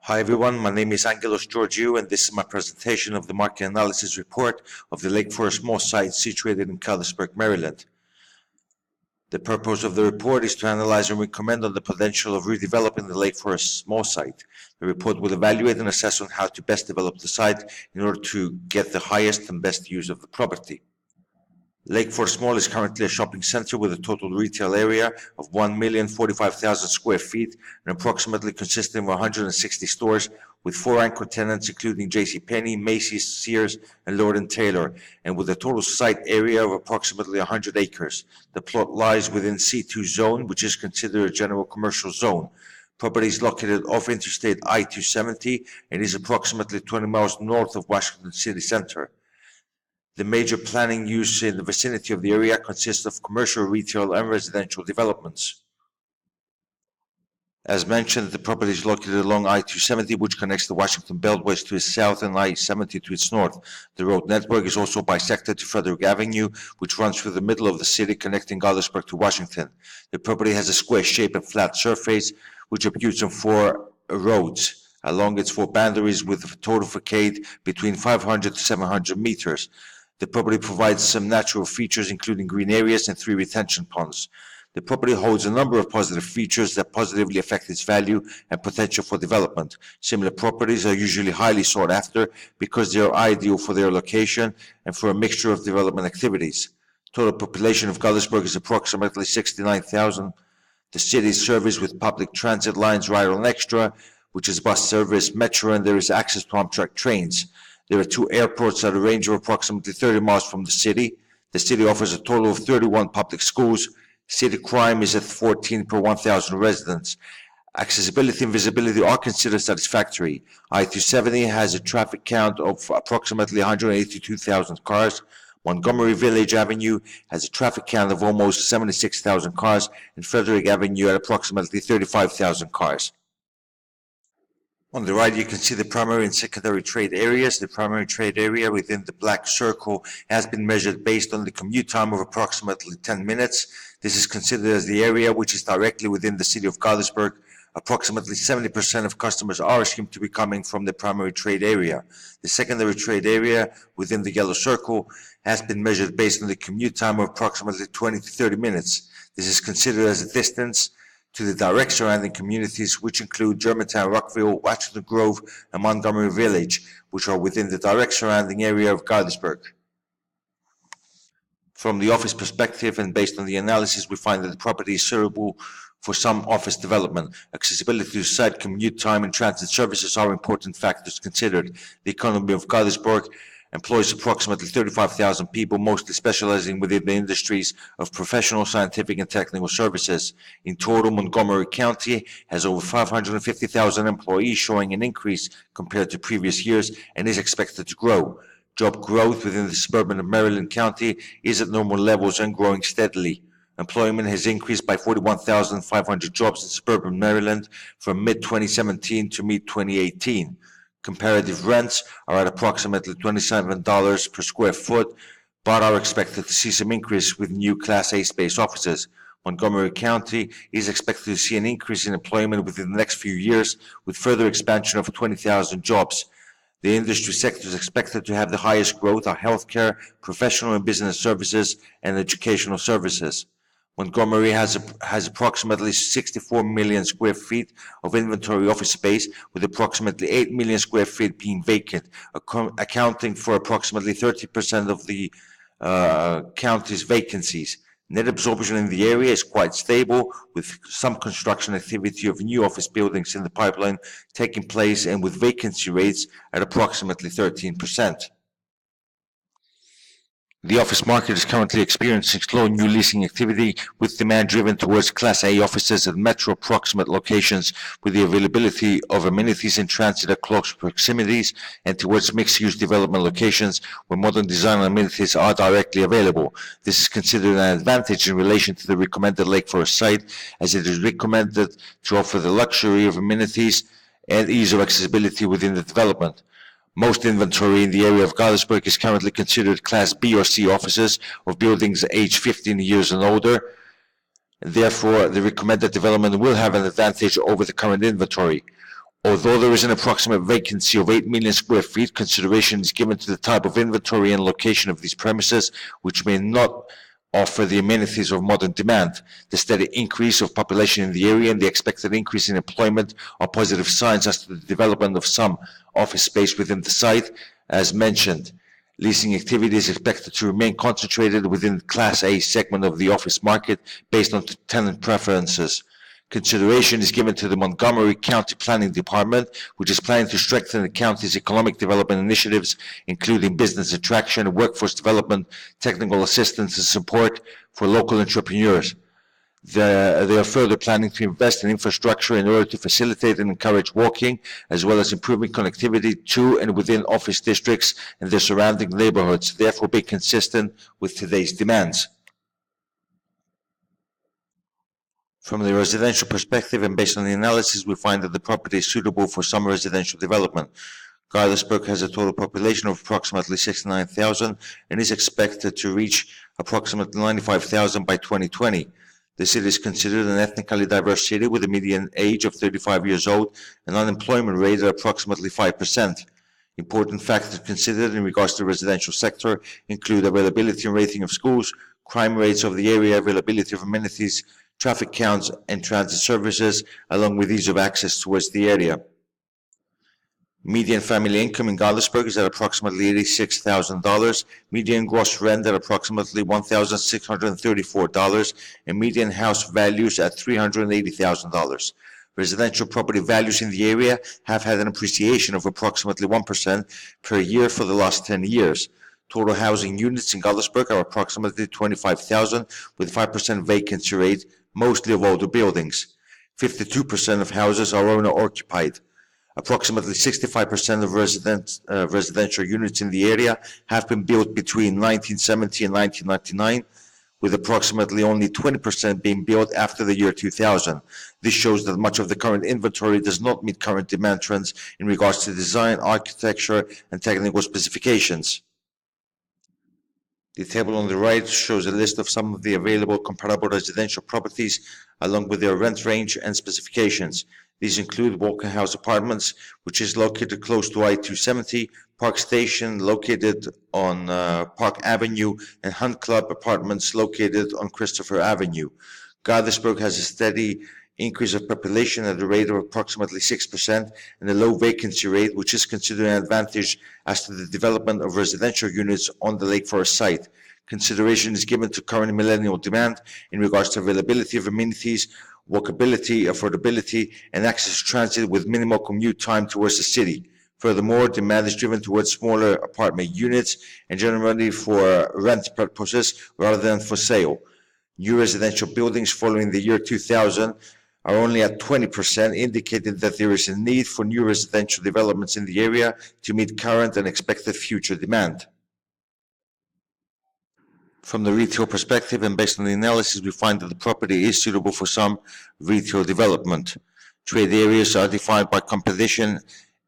Hi everyone, my name is Georgiou and this is my presentation of the market analysis report of the Lakeforest mall site situated in Callisburg, Maryland. The purpose of the report is to analyze and recommend on the potential of redeveloping the Lakeforest mall site. The report will evaluate and assess on how to best develop the site in order to get the highest and best use of the property. Lakeforest Mall is currently a shopping center with a total retail area of 1,045,000 square feet and approximately consisting of 160 stores with 4 anchor tenants including JCPenney, Macy's, Sears, and Lord & Taylor, and with a total site area of approximately 100 acres. The plot lies within C2 zone, which is considered a general commercial zone. Property is located off Interstate I-270 and is approximately 20 miles north of Washington City Center. The major planning use in the vicinity of the area consists of commercial, retail, and residential developments. As mentioned, the property is located along I-270, which connects the Washington Beltway to its south and I-70 to its north. The road network is also bisected to Frederick Avenue, which runs through the middle of the city, connecting Callisburg to Washington. The property has a square shape and flat surface, which appears on 4 roads along its 4 boundaries with a total facade between 500 to 700 meters. The property provides some natural features, including green areas and 3 retention ponds. The property holds a number of positive features that positively affect its value and potential for development. Similar properties are usually highly sought after because they are ideal for their location and for a mixture of development activities. Total population of Callisburg is approximately 69,000. The city is serviced with public transit lines, Ride on Extra, which is bus service, metro, and there is access to Amtrak trains. There are 2 airports at a range of approximately 30 miles from the city. The city offers a total of 31 public schools. City crime is at 14 per 1,000 residents. Accessibility and visibility are considered satisfactory. I-270 has a traffic count of approximately 182,000 cars. Montgomery Village Avenue has a traffic count of almost 76,000 cars, and Frederick Avenue at approximately 35,000 cars. On the right, you can see the primary and secondary trade areas. The primary trade area within the black circle has been measured based on the commute time of approximately 10 minutes. This is considered as the area which is directly within the city of Callisburg. Approximately 70% of customers are assumed to be coming from the primary trade area. The secondary trade area within the yellow circle has been measured based on the commute time of approximately 20 to 30 minutes. This is considered as a distance to the direct surrounding communities, which include Germantown, Rockville, Washington Grove, and Montgomery Village, which are within the direct surrounding area of Callisburg. From the office perspective and based on the analysis, we find that the property is suitable for some office development. Accessibility to site, commute time, and transit services are important factors considered. The economy of Callisburg employs approximately 35,000 people, mostly specializing within the industries of professional, scientific, and technical services. In total, Montgomery County has over 550,000 employees, showing an increase compared to previous years and is expected to grow. Job growth within the suburban of Maryland County is at normal levels and growing steadily. Employment has increased by 41,500 jobs in suburban Maryland from mid-2017 to mid-2018. Comparative rents are at approximately $27 per square foot, but are expected to see some increase with new Class A space offices. Montgomery County is expected to see an increase in employment within the next few years, with further expansion of 20,000 jobs. The industry sectors expected to have the highest growth are healthcare, professional and business services, and educational services. Montgomery has approximately 64 million square feet of inventory office space, with approximately 8 million square feet being vacant, accounting for approximately 30% of the county's vacancies. Net absorption in the area is quite stable, with some construction activity of new office buildings in the pipeline taking place and with vacancy rates at approximately 13%. The office market is currently experiencing slow new leasing activity, with demand driven towards Class A offices at metro proximate locations with the availability of amenities and transit at close proximities, and towards mixed-use development locations where modern design and amenities are directly available. This is considered an advantage in relation to the recommended Lakeforest site, as it is recommended to offer the luxury of amenities and ease of accessibility within the development. Most inventory in the area of Callisburg is currently considered Class B or C offices of buildings aged 15 years and older. Therefore, the recommended development will have an advantage over the current inventory. Although there is an approximate vacancy of 8 million square feet, consideration is given to the type of inventory and location of these premises, which may not offer the amenities of modern demand. The steady increase of population in the area and the expected increase in employment are positive signs as to the development of some office space within the site. As mentioned, leasing activity is expected to remain concentrated within the Class A segment of the office market based on tenant preferences. Consideration is given to the Montgomery County Planning Department, which is planning to strengthen the county's economic development initiatives, including business attraction, workforce development, technical assistance, and support for local entrepreneurs. They are further planning to invest in infrastructure in order to facilitate and encourage walking, as well as improving connectivity to and within office districts and their surrounding neighborhoods, therefore being consistent with today's demands. From the residential perspective and based on the analysis, we find that the property is suitable for some residential development. Gaithersburg has a total population of approximately 69,000 and is expected to reach approximately 95,000 by 2020. The city is considered an ethnically diverse city with a median age of 35 years old and unemployment rate at approximately 5%. Important factors considered in regards to the residential sector include availability and rating of schools, crime rates of the area, availability of amenities, traffic counts, and transit services, along with ease of access towards the area. Median family income in Gaithersburg is at approximately $86,000, median gross rent at approximately $1,634, and median house values at $380,000. Residential property values in the area have had an appreciation of approximately 1% per year for the last 10 years. Total housing units in Gaithersburg are approximately 25,000, with 5% vacancy rate, mostly of older buildings. 52% of houses are owner-occupied. Approximately 65% of residential units in the area have been built between 1970 and 1999, with approximately only 20% being built after the year 2000. This shows that much of the current inventory does not meet current demand trends in regards to design, architecture, and technical specifications. The table on the right shows a list of some of the available comparable residential properties along with their rent range and specifications. These include Walker House Apartments, which is located close to I-270, Park Station, located on Park Avenue, and Hunt Club Apartments, located on Christopher Avenue. Gaithersburg has a steady increase of population at a rate of approximately 6% and a low vacancy rate, which is considered an advantage as to the development of residential units on the Lakeforest site. Consideration is given to current millennial demand in regards to availability of amenities, walkability, affordability, and access to transit with minimal commute time towards the city. Furthermore, demand is driven towards smaller apartment units and generally for rent purposes rather than for sale. New residential buildings following the year 2000 are only at 20%, indicating that there is a need for new residential developments in the area to meet current and expected future demand. From the retail perspective and based on the analysis, we find that the property is suitable for some retail development. Trade areas are defined by competition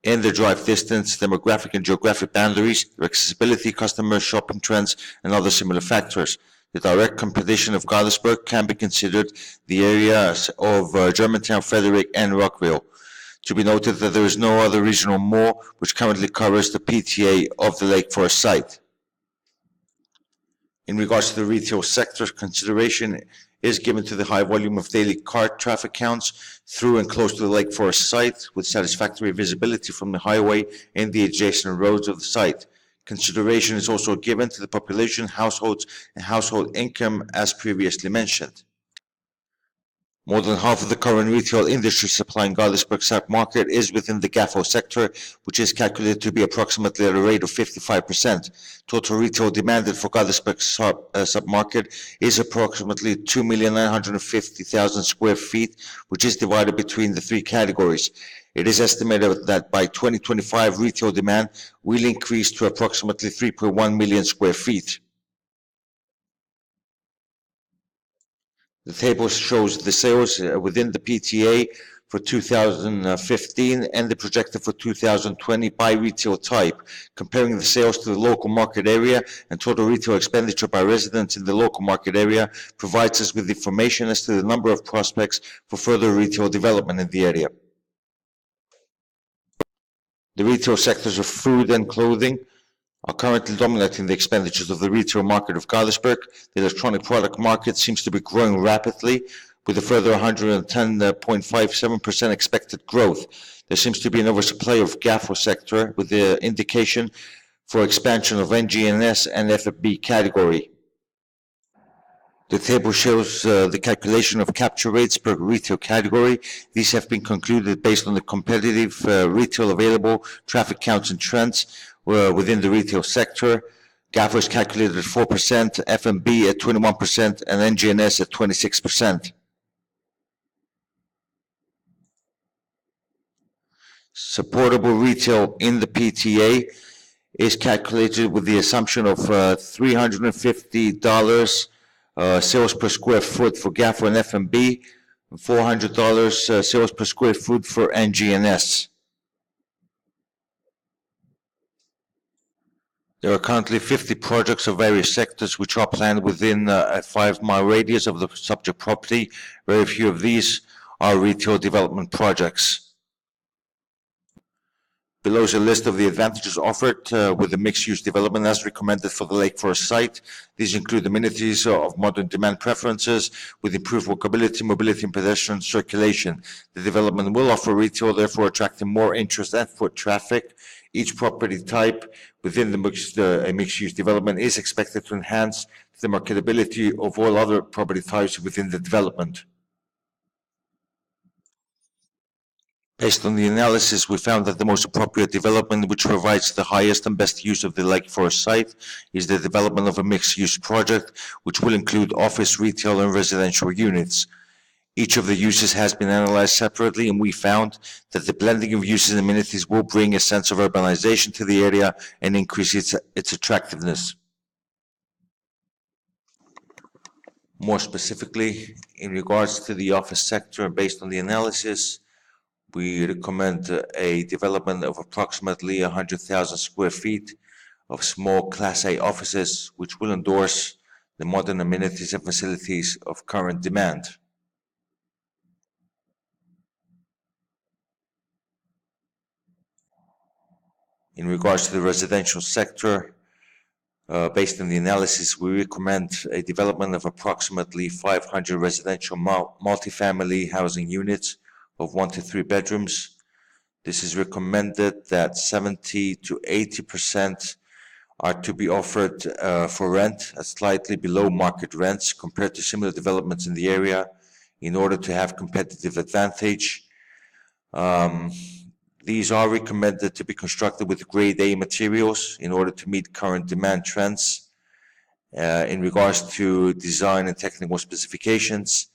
and their drive distance, demographic and geographic boundaries, their accessibility, customer shopping trends, and other similar factors. The direct competition of Gaithersburg can be considered the areas of Germantown, Frederick, and Rockville. To be noted that there is no other regional mall which currently covers the PTA of the Lakeforest site. In regards to the retail sector, consideration is given to the high volume of daily car traffic counts through and close to the Lakeforest site, with satisfactory visibility from the highway and the adjacent roads of the site. Consideration is also given to the population, households, and household income as previously mentioned. More than half of the current retail industry supplying Gaithersburg submarket is within the GAFO sector, which is calculated to be approximately at a rate of 55%. Total retail demanded for Gaithersburg submarket is approximately 2,950,000 square feet, which is divided between the three categories. It is estimated that by 2025, retail demand will increase to approximately 3.1 million square feet. The table shows the sales within the PTA for 2015 and the projected for 2020 by retail type, comparing the sales to the local market area and total retail expenditure by residents in the local market area provides us with information as to the number of prospects for further retail development in the area. The retail sectors of food and clothing are currently dominating the expenditures of the retail market of Galesburg. The electronic product market seems to be growing rapidly, with a further 110.57% expected growth. There seems to be an oversupply of GAFO sector, with the indication for expansion of NGNS and FFB category. The table shows the calculation of capture rates per retail category. These have been concluded based on the competitive retail available, traffic counts and trends within the retail sector. GAFO is calculated at 4%, FMB at 21%, and NGNS at 26%. Supportable retail in the PTA is calculated with the assumption of $350 sales per square foot for GAFO and FMB, and $400 sales per square foot for NGNS. There are currently 50 projects of various sectors which are planned within a 5-mile radius of the subject property. Very few of these are retail development projects. Below is a list of the advantages offered with the mixed-use development as recommended for the Lakeforest site. These include amenities of modern demand preferences with improved walkability, mobility, and pedestrian circulation. The development will offer retail, therefore attracting more interest and foot traffic. Each property type within the mixed-use development is expected to enhance the marketability of all other property types within the development. Based on the analysis, we found that the most appropriate development which provides the highest and best use of the Lakeforest site is the development of a mixed-use project which will include office, retail, and residential units. Each of the uses has been analyzed separately, and we found that the blending of uses and amenities will bring a sense of urbanization to the area and increase its attractiveness. More specifically, in regards to the office sector, based on the analysis, we recommend a development of approximately 100,000 square feet of small Class A offices, which will endorse the modern amenities and facilities of current demand. In regards to the residential sector, based on the analysis, we recommend a development of approximately 500 residential multifamily housing units of 1 to 3 bedrooms. This is recommended that 70 to 80% are to be offered for rent at slightly below market rents compared to similar developments in the area in order to have competitive advantage. These are recommended to be constructed with grade A materials in order to meet current demand trends in regards to design and technical specifications,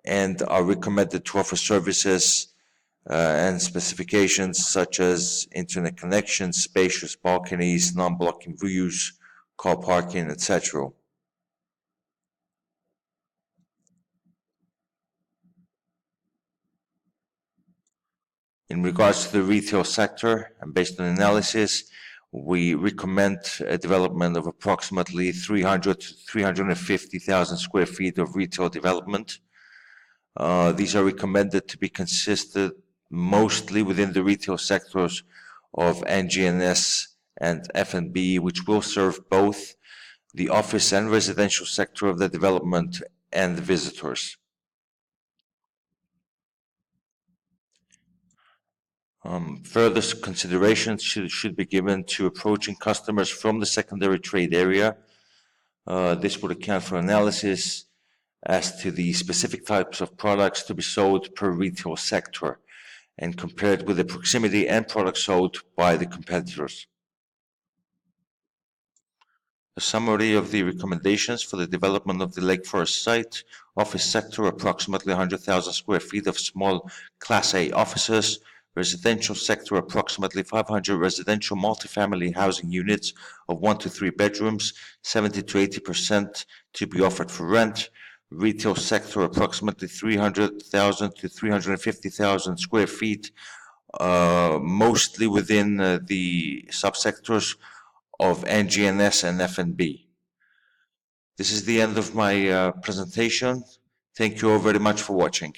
and are recommended to offer services and specifications such as internet connections, spacious balconies, non-blocking views, car parking, etc. In regards to the retail sector, and based on analysis, we recommend a development of approximately 300 to 350,000 square feet of retail development. These are recommended to be consisted mostly within the retail sectors of NGNS and F&B, which will serve both the office and residential sector of the development and the visitors. Further considerations should be given to approaching customers from the secondary trade area. This would account for analysis as to the specific types of products to be sold per retail sector and compared with the proximity and products sold by the competitors. A summary of the recommendations for the development of the Lakeforest site: office sector, approximately 100,000 square feet of small Class A offices; residential sector, approximately 500 residential multifamily housing units of 1 to 3 bedrooms, 70 to 80% to be offered for rent; retail sector, approximately 300,000 to 350,000 square feet, mostly within the subsectors of NGNS and F&B. This is the end of my presentation. Thank you all very much for watching.